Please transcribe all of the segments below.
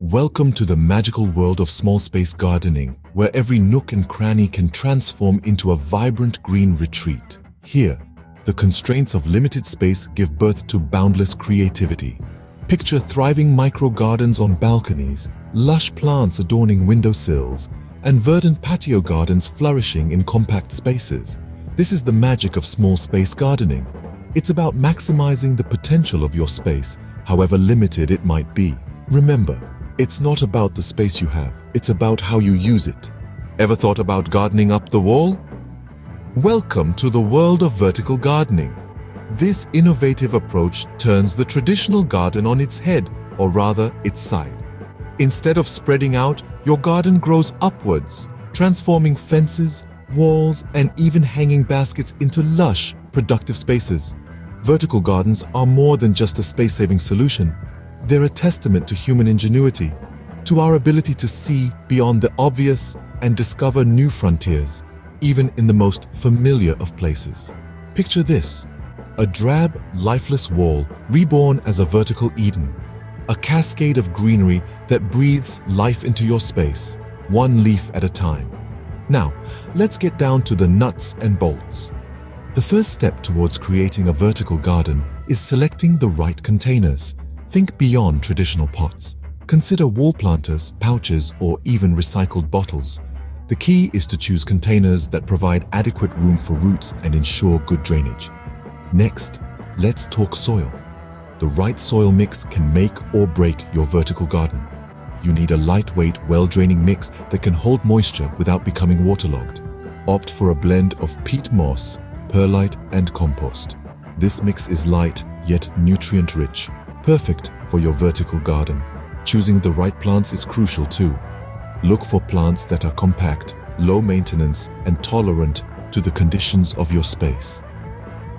Welcome to the magical world of small space gardening, where every nook and cranny can transform into a vibrant green retreat. Here, the constraints of limited space give birth to boundless creativity. Picture thriving micro-gardens on balconies, lush plants adorning windowsills, and verdant patio gardens flourishing in compact spaces. This is the magic of small space gardening. It's about maximizing the potential of your space, however limited it might be. Remember, it's not about the space you have, it's about how you use it. Ever thought about gardening up the wall? Welcome to the world of vertical gardening. This innovative approach turns the traditional garden on its head, or rather its side. Instead of spreading out, your garden grows upwards, transforming fences, walls, and even hanging baskets into lush, productive spaces. Vertical gardens are more than just a space-saving solution. They're a testament to human ingenuity, to our ability to see beyond the obvious and discover new frontiers, even in the most familiar of places. Picture this: a drab, lifeless wall reborn as a vertical Eden, a cascade of greenery that breathes life into your space, one leaf at a time. Now, let's get down to the nuts and bolts. The first step towards creating a vertical garden is selecting the right containers. Think beyond traditional pots. Consider wall planters, pouches, or even recycled bottles. The key is to choose containers that provide adequate room for roots and ensure good drainage. Next, let's talk soil. The right soil mix can make or break your vertical garden. You need a lightweight, well-draining mix that can hold moisture without becoming waterlogged. Opt for a blend of peat moss, perlite, and compost. This mix is light yet nutrient-rich, perfect for your vertical garden. Choosing the right plants is crucial too. Look for plants that are compact, low maintenance, and tolerant to the conditions of your space.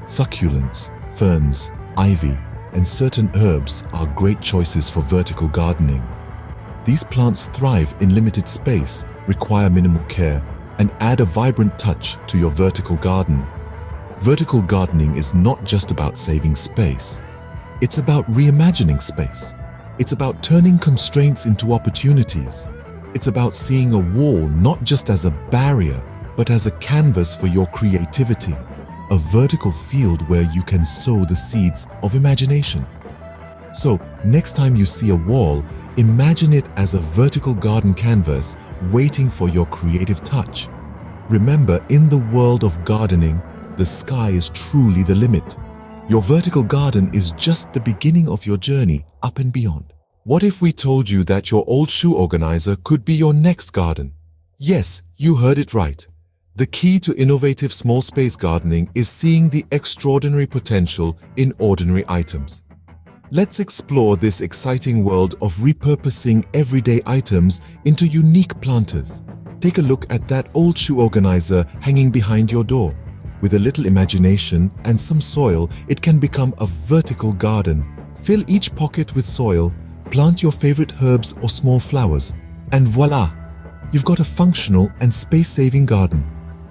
Succulents, ferns, ivy, and certain herbs are great choices for vertical gardening. These plants thrive in limited space, require minimal care, and add a vibrant touch to your vertical garden. Vertical gardening is not just about saving space. It's about reimagining space. It's about turning constraints into opportunities. It's about seeing a wall not just as a barrier, but as a canvas for your creativity, a vertical field where you can sow the seeds of imagination. So, next time you see a wall, imagine it as a vertical garden canvas waiting for your creative touch. Remember, in the world of gardening, the sky is truly the limit. Your vertical garden is just the beginning of your journey up and beyond. What if we told you that your old shoe organizer could be your next garden? Yes, you heard it right. The key to innovative small space gardening is seeing the extraordinary potential in ordinary items. Let's explore this exciting world of repurposing everyday items into unique planters. Take a look at that old shoe organizer hanging behind your door. With a little imagination and some soil, it can become a vertical garden. Fill each pocket with soil, plant your favorite herbs or small flowers, and voila! You've got a functional and space-saving garden.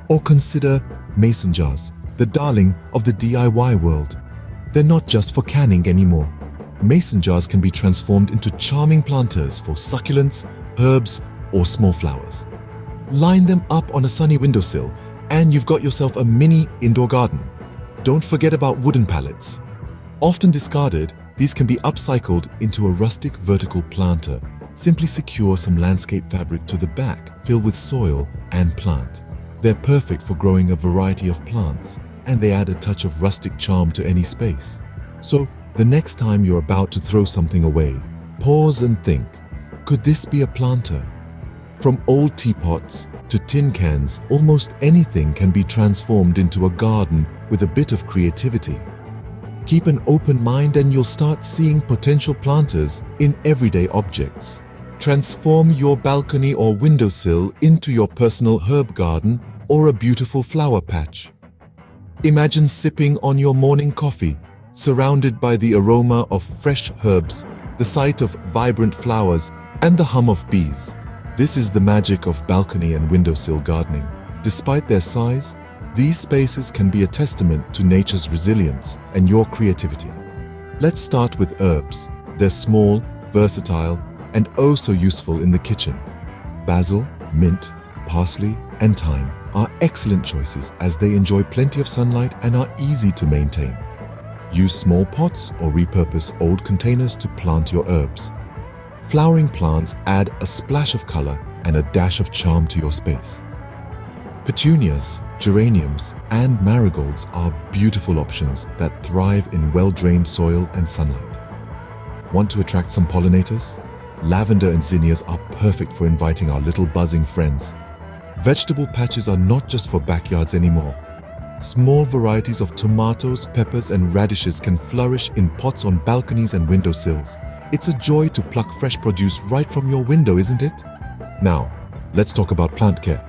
Or consider mason jars, the darling of the DIY world. They're not just for canning anymore. Mason jars can be transformed into charming planters for succulents, herbs, or small flowers. Line them up on a sunny windowsill, and you've got yourself a mini indoor garden. Don't forget about wooden pallets. Often discarded, these can be upcycled into a rustic vertical planter. Simply secure some landscape fabric to the back, fill with soil, and plant. They're perfect for growing a variety of plants, and they add a touch of rustic charm to any space. So, the next time you're about to throw something away, pause and think, could this be a planter? From old teapots to tin cans, almost anything can be transformed into a garden with a bit of creativity. Keep an open mind and you'll start seeing potential planters in everyday objects. Transform your balcony or windowsill into your personal herb garden or a beautiful flower patch. Imagine sipping on your morning coffee, surrounded by the aroma of fresh herbs, the sight of vibrant flowers, and the hum of bees. This is the magic of balcony and windowsill gardening. Despite their size, these spaces can be a testament to nature's resilience and your creativity. Let's start with herbs. They're small, versatile, and oh so useful in the kitchen. Basil, mint, parsley, and thyme are excellent choices as they enjoy plenty of sunlight and are easy to maintain. Use small pots or repurpose old containers to plant your herbs. Flowering plants add a splash of color and a dash of charm to your space. Petunias, geraniums, and marigolds are beautiful options that thrive in well-drained soil and sunlight. Want to attract some pollinators? Lavender and zinnias are perfect for inviting our little buzzing friends. Vegetable patches are not just for backyards anymore. Small varieties of tomatoes, peppers, and radishes can flourish in pots on balconies and windowsills. It's a joy to pluck fresh produce right from your window, isn't it? Now, let's talk about plant care.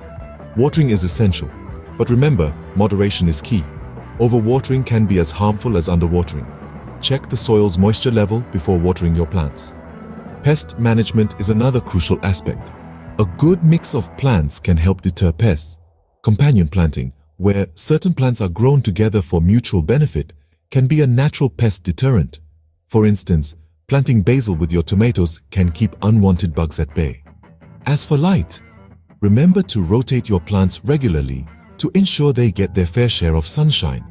Watering is essential, but remember, moderation is key. Overwatering can be as harmful as underwatering. Check the soil's moisture level before watering your plants. Pest management is another crucial aspect. A good mix of plants can help deter pests. Companion planting, where certain plants are grown together for mutual benefit, can be a natural pest deterrent. For instance, planting basil with your tomatoes can keep unwanted bugs at bay. As for light, remember to rotate your plants regularly to ensure they get their fair share of sunshine.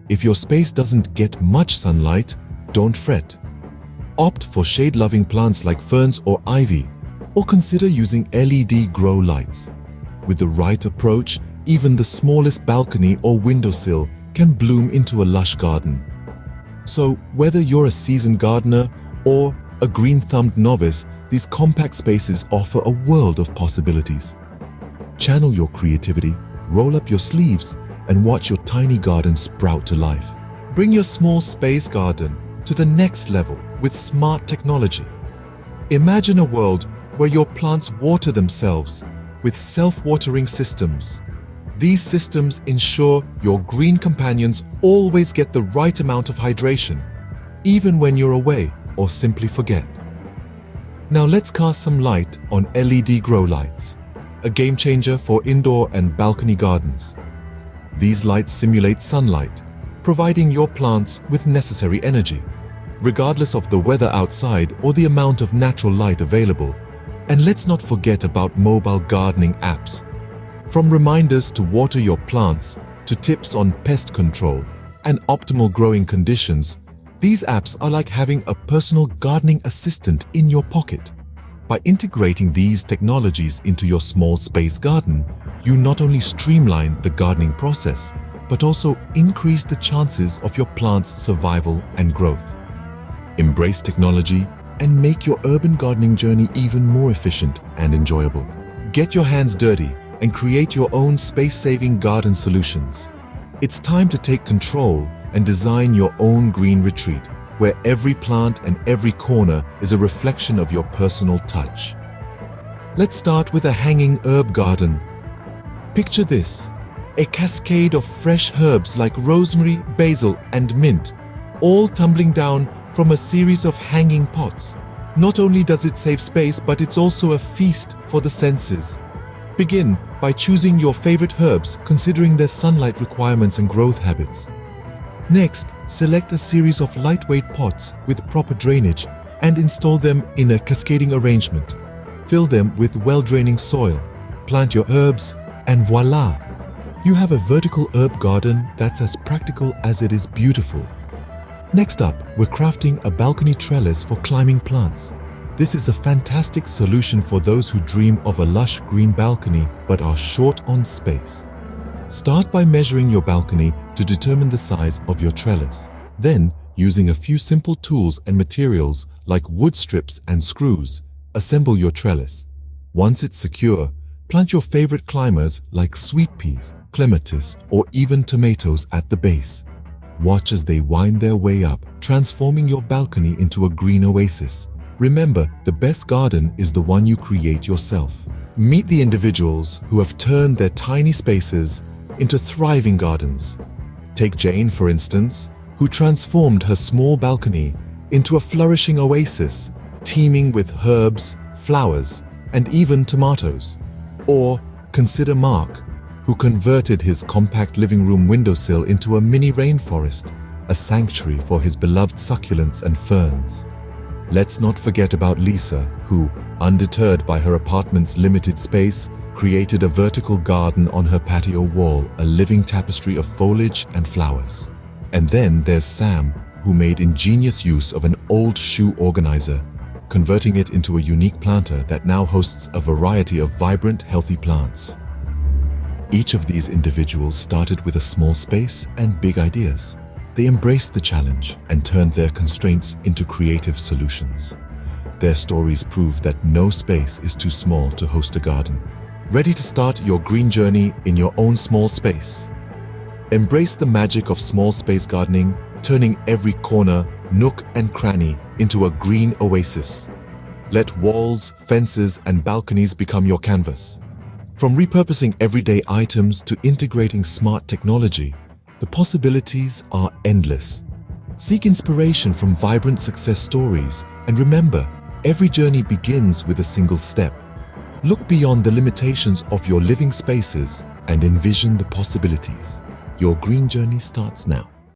If your space doesn't get much sunlight, don't fret. Opt for shade-loving plants like ferns or ivy, or consider using LED grow lights. With the right approach, even the smallest balcony or windowsill can bloom into a lush garden. So, whether you're a seasoned gardener or a green-thumbed novice, these compact spaces offer a world of possibilities. Channel your creativity, roll up your sleeves, and watch your tiny garden sprout to life. Bring your small space garden to the next level with smart technology. Imagine a world where your plants water themselves with self-watering systems. These systems ensure your green companions always get the right amount of hydration, even when you're away or simply forget. Now let's cast some light on LED grow lights, a game changer for indoor and balcony gardens. These lights simulate sunlight, providing your plants with necessary energy, regardless of the weather outside or the amount of natural light available. And let's not forget about mobile gardening apps. From reminders to water your plants to tips on pest control and optimal growing conditions, these apps are like having a personal gardening assistant in your pocket. By integrating these technologies into your small space garden, you not only streamline the gardening process, but also increase the chances of your plant's survival and growth. Embrace technology and make your urban gardening journey even more efficient and enjoyable. Get your hands dirty and create your own space-saving garden solutions. It's time to take control and design your own green retreat, where every plant and every corner is a reflection of your personal touch. Let's start with a hanging herb garden. Picture this: a cascade of fresh herbs like rosemary, basil, and mint, all tumbling down from a series of hanging pots. Not only does it save space, but it's also a feast for the senses. Begin by choosing your favorite herbs, considering their sunlight requirements and growth habits. Next, select a series of lightweight pots with proper drainage and install them in a cascading arrangement. Fill them with well-draining soil, plant your herbs, and voila! You have a vertical herb garden that's as practical as it is beautiful. Next up, we're crafting a balcony trellis for climbing plants. This is a fantastic solution for those who dream of a lush green balcony but are short on space. Start by measuring your balcony to determine the size of your trellis. Then, using a few simple tools and materials like wood strips and screws, assemble your trellis. Once it's secure, plant your favorite climbers like sweet peas, clematis, or even tomatoes at the base. Watch as they wind their way up, transforming your balcony into a green oasis. Remember, the best garden is the one you create yourself. Meet the individuals who have turned their tiny spaces into thriving gardens. Take Jane, for instance, who transformed her small balcony into a flourishing oasis, teeming with herbs, flowers, and even tomatoes. Or consider Mark, who converted his compact living room windowsill into a mini rainforest, a sanctuary for his beloved succulents and ferns. Let's not forget about Lisa, who, undeterred by her apartment's limited space, created a vertical garden on her patio wall, a living tapestry of foliage and flowers. And then there's Sam, who made ingenious use of an old shoe organizer, converting it into a unique planter that now hosts a variety of vibrant, healthy plants. Each of these individuals started with a small space and big ideas. They embraced the challenge and turned their constraints into creative solutions. Their stories prove that no space is too small to host a garden. Ready to start your green journey in your own small space? Embrace the magic of small space gardening, turning every corner, nook and cranny into a green oasis. Let walls, fences and balconies become your canvas. From repurposing everyday items to integrating smart technology, the possibilities are endless. Seek inspiration from vibrant success stories, and remember, every journey begins with a single step. Look beyond the limitations of your living spaces and envision the possibilities. Your green journey starts now.